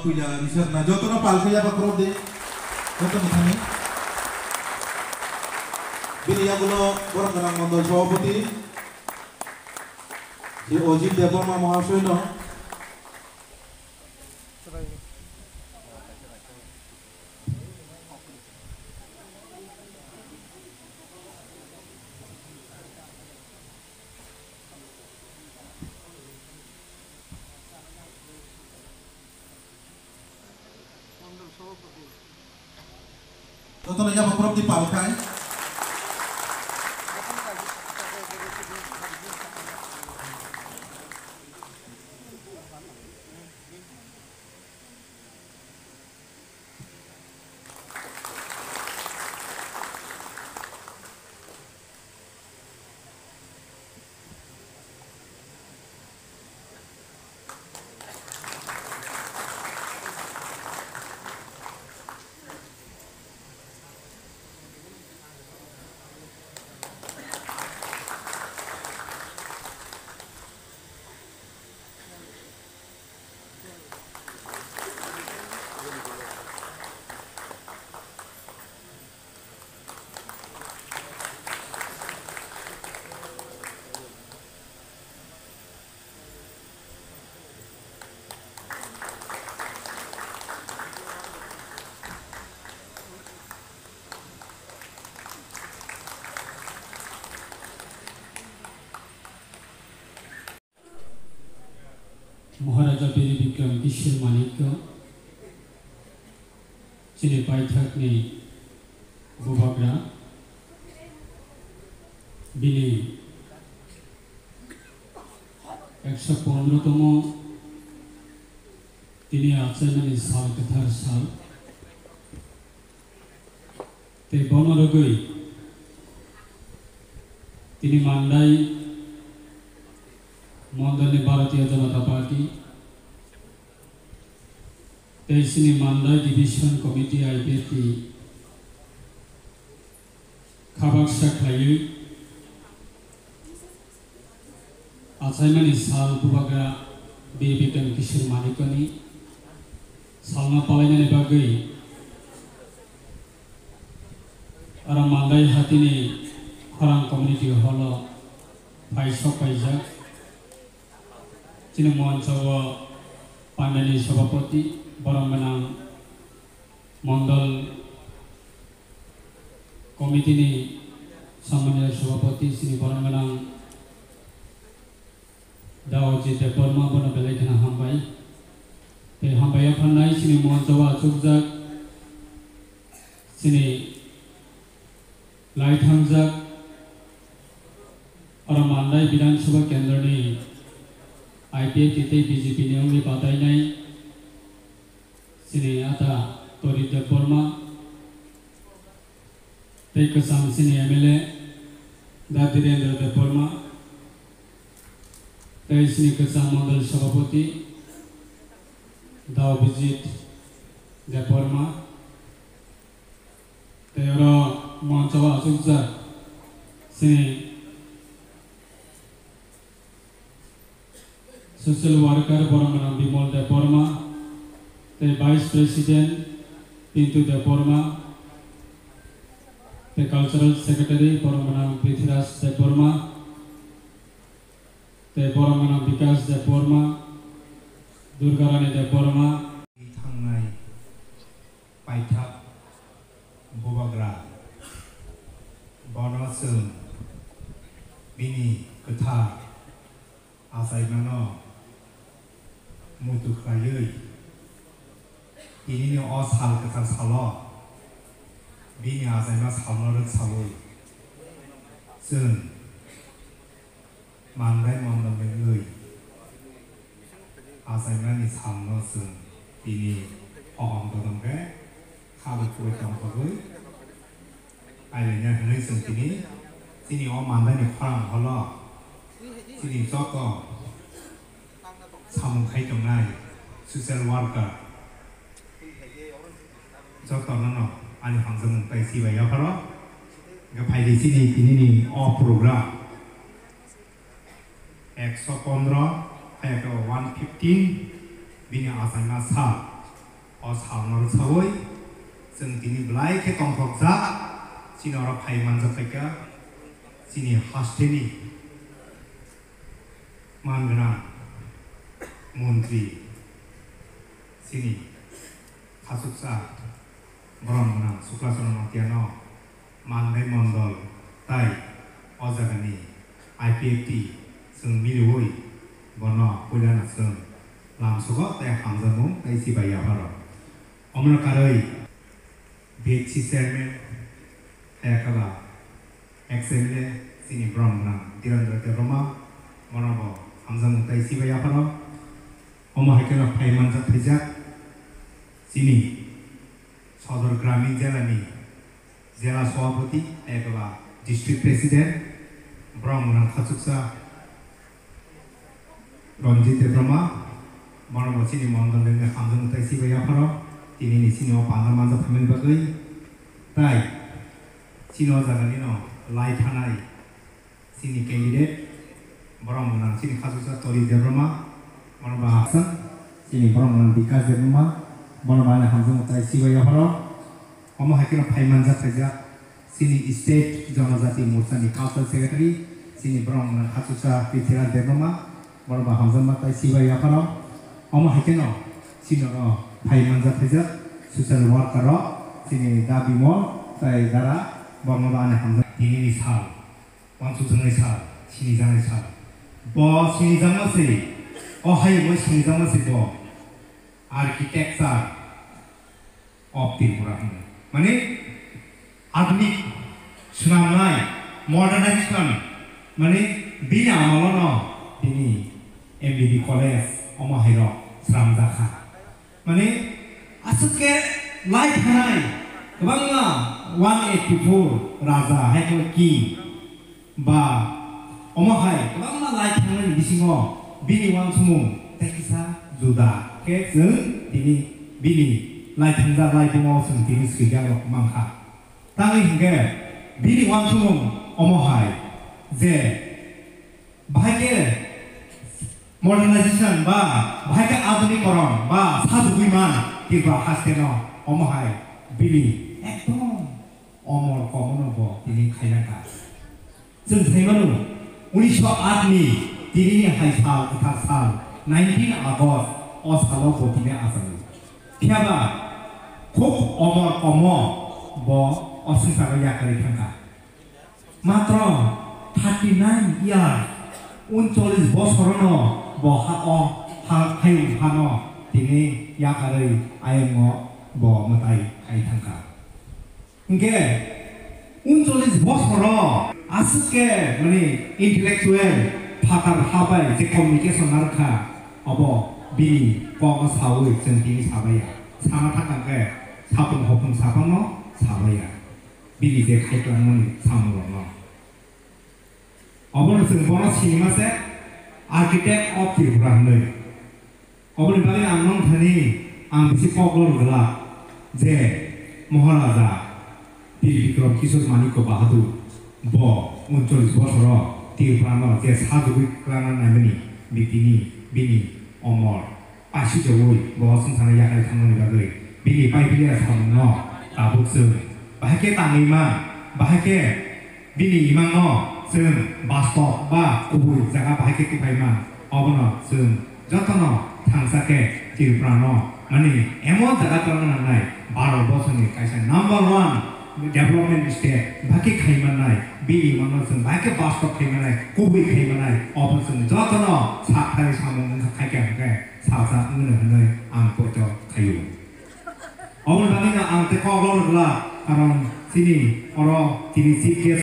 kuya isar na joto na pal kuya bakrod de joto mithani biniya gulo borang ganang mandal সভাপতি যে অজিত দেববর্মা মহাশয় no joto na bakrod di pal khai महाराजा बीर विक्रम किशोर मानिक्य चिनी पाइथाकनि बुबाग्रा बिनि 115तम তিনি আচরণের সাল কথার সাল তে বনরগৈ তিনি মান্ডাই মন্ডলে ভারতীয় জনতা পার্টি তেইশনি মান্ডাই ডিভিশন কমিটি আইপিএফটি খাবাক সাখায়ু আসাইমানি সাল বুবাগ্রা বীর বিক্রম কিশোর মানিকনি সালনা পালাইনানি বাগৈ আর মান্ডাই হাতিনি খরাং কমিউনিটি হল বাইশক পাইজাক চিনি মঞ্চব পান্ডানি সভাপতি বরংগানাং মন্ডল কমিটিনি সম্মানীয় সভাপতি শ্রী বরংগানাং দাওজি দেববর্মা বন বেলাইখানা হামবাই बे हामबाया फाननाय सिनि मঞ্চव आचुकजाक सिनि लाइथांजाक और मान्दाय विधानसभा केंद्रनि आईपीएफ किते बीजेपी नियमनि बादायनाय सिनि आता तोरी देबबर्मा ते कसाम सिनि एमएलए दा धीरेन्द्र देबबर्मा ते सिनि कसाम मंडल सभापति दाव विजित देबबर्मा तेरो मঞ্চव आचुकजाक सिनि सोशल वर्कर बरंगानां बिमल देबबर्मा ते वाइस प्रेसिडेंट पिंटू देबबर्मा ते कल्चरल सेक्रेटरी बरंगानां पृथ्वीराज देबबर्मा ते बरंगानां विकास देबबर्मा दुर्गारानी देबबर्मा थांनाय पाइथाक बुबाग्रा बनसों बिनि गोथार आसायमानो मुतुखायै बिनिनो असाल गोथार साल बिनि आसायमा सालनो सावै जों मान्दाय मंडलनि आसायमानि सामनो जों बिनि अहम दंगे खाबु फुबाय दंबाबो आइलेना होनै जों दिनै अ मान्दायनि खरां हल दिनै जत सामुंथाय दंनाय ससियेल वार्कार जत ननो आनि हांजों मुंथाय सिबाया हल फायदे दिनैनि अ प्रोग्राम 115 115 बिनि आसायमा साल सावनार सावै जों दिनै ब्लाइखे दंफकजा सिनर फाइमान जाफायगा सिनि हास्टेनि मानगोनां मन्त्रि सिनि खासुकसा ब्रह्मगोनां सुक्लाचरण मातियानो माननाय मण्डल ताइ अजागानि IPFT जों मिलुयै बन पयलाना जों लामसुगो ताइ हामजामु ताइ सिबाया हर अमरकारै BHC चेयरमैन तायकाबा एक्स-MLA सिनि ब्रह्मगोनां धीरेन्द्र देब्रमा मनबो हामजामु ताइ सिबाया हर अमहायकेनो फाइमान जाफायजाक सिनि सदर ग्रामीण जिल्लानि जिल्ला सभापति एबा डिस्ट्रिक्ट प्रेसिडेंट ब्रह्मगोनां खासुकसा रंजित देब्रमा मनबो सिनि मण्डलनि हामजामु ताइ सिबाया हर दिनैनि सिनि पांगामा जाफायमान बागै ताइ सिनि जागानि न लाइ थानाय सिनि कैंडिडेट ब्रह्मगोनां सिनि खासुकसा तरि देब्रमा मनबा हासन सिनि ब्रह्मगोनां बिकास देब्रमा मनबा हामजामु ताइ सिबाया हर अमहायकेनो फाइमान जाफायजाक सिनि स्टेट जनजाति मोर्चानि काउन्सिल सेक्रेटारि सिनि ब्रह्मगोनां खासुकसा पृथ्वीराज देब्रमा मनबा हामजामु ताइ सिबाया हर अमहायकेनो सिनर फाइमान जाफायजाक ससियेल वर्कार सिनि दाबिमल ताइ दारा बंगलानि हामजामु दिनैनि साल वानसुजोंनि साल सिनि जानाय साल ब सिनि जामासै अहाय मै सिनि जामासै ब आर्किटेक्चार of Tripura माने आधुनिक सुनामनाय मडार्नाइजेशन माने बिनि आमाल न बिनि MBB कलेज अमहायर स्रामजाखा माने आसुके लाइट थानाय गोबांना 184 राजा हायको की बा अमहाय गोबांना लाइट थानायनि बिसिङाव बिनि वानसुमु ताइकिसा जुदा के जों दिनि बिनि लाइट थांजा लाइट दङ जों दिनि सिगाङ मांखा ताङै हिंगे बिनि वानसुमु अमहाय जे बाहायके मडार्नाइजेशन बा बाहायके आधुनिकरण बा साजुगुइमान किबा हास्टेनो अमहाय बिनि एकदम अमर कमनब दिनि खायनाका जों थाइमानु 1908 नि दिनैनि हायसाल उथार साल 19 आगस्ट असालाव बदिने आसामि फियाबा खुब अमर कम ब असंसार याकारि थांखा मात्र 39 ইয়ার 39 বছরন बहा हा हाय फानो दिनै याकारि आयंग ब मताय हाय थांखा इंगे 39 বছর आसुके माने इंटेलेक्चुअल फाकार हाबाय जे कम्युनिकेशन नारखा अब बिनि पग सावै जों दिनै साबाया साना थाखांगे साफुं हफुं साफांनो साबाया बिनि जे खायख्लांनानै सामुलनो अबनो जों बर' सिनेमासे आर्किटेक्ट अफ त्रिपुरा होनै अबनि बागै आं नोंथांनि आं बिसि पगल गला जे महाराजा बीर विक्रम किशोर माणिक्य बाहादुर ब 39 বছর त्रिपुरानो जे साजुगुइख्लांना नायमोनि बिदिनि बिनि अमर पासिजोवै ब संसार याकारि थांनानै बागै बिनि बायबिलिया सामनो दाबुकजों बाहायके ताङैमा बाहायके बिनि इमांनो जों बास्तव बा गुबै जागा बाहायके किफायमा अबनो जों जतनो थांसाके त्रिपुरानो माने एमन जागा खालामनानै 12 বছरनि कायसा नम्बर 1 डेभलपमेन्ट स्टेट बाकी खायमानाय बिनि इमांनो जों बाहायके बास्तव खायमानाय गुबै खायमानाय अबनो जों जतनो साथाय सामोन खायके साजा होनो आं पयत खायो अबनो बागैनो आं ते कगल गला कारण सिनि अर तिनि चिफ गेस्ट